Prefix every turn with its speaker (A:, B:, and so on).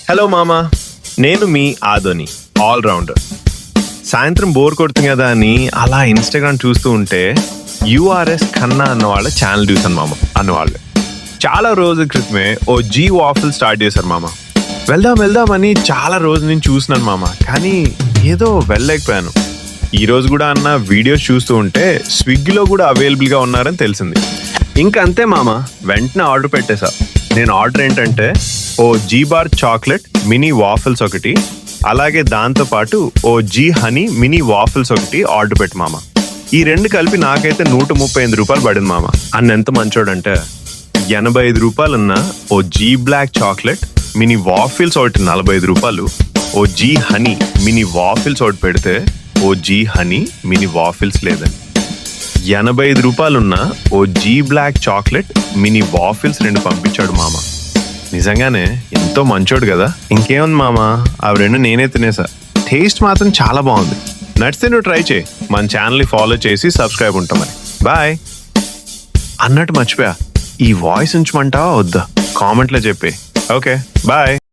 A: Hello మామా, నేను మీ Adoni allrounder. సాయంత్రం బోర్ కొడుతుంది కదా అని అలా ఇన్స్టాగ్రామ్ చూస్తూ ఉంటే యూఆర్ఎస్ ఖన్నా అన్న వాళ్ళ ఛానల్ చూసాను మామ. అన్నవాళ్ళు చాలా రోజుల క్రితమే ఓ జీ వాఫిల్ స్టార్ట్ చేశారు మామ. వెళ్దామని చాలా రోజుల నుంచి చూసినాను మామ, కానీ ఏదో వెళ్ళలేకపోయాను. ఈ రోజు కూడా అన్న వీడియోస్ చూస్తూ ఉంటే స్విగ్గీలో కూడా అవైలబుల్గా ఉన్నారని తెలిసింది. ఇంకంతే మామ, వెంటనే ఆర్డర్ పెట్టేశా. నేను ఆర్డర్ ఏంటంటే O G bar chocolate mini waffles ఒకటి, అలాగే దాంతోపాటు O G honey mini waffles ఒకటి ఆర్డర్ పెట్టి మామ. ఈ రెండు కలిపి నాకైతే 135 రూపాయలు పడింది మామ. అన్న ఎంత మంచోడంటే 85 రూపాయలు ఉన్న O G black chocolate mini waffles ఒకటి 45 రూపాయలు, O G honey mini waffles ఒకటి పెడితే O G honey mini waffles లేదని 85 రూపాయలున్న O G black chocolate mini waffles 2 పంపించాడు మామ. నిజంగానే ఎంతో మంచోడు కదా. ఇంకేముంది మామ, అవి 2 నేనే తినేసా. టేస్ట్ మాత్రం చాలా బాగుంది. నచ్చితే నువ్వు ట్రై చేయి. మన ఛానల్ని ఫాలో చేసి సబ్స్క్రైబ్ ఉంటాం. మరి బాయ్. అన్నట్టు మర్చిపోయా, ఈ వాయిస్ ఉంచమంటావా వద్దా? కామెంట్లో చెప్పే. Okay bye.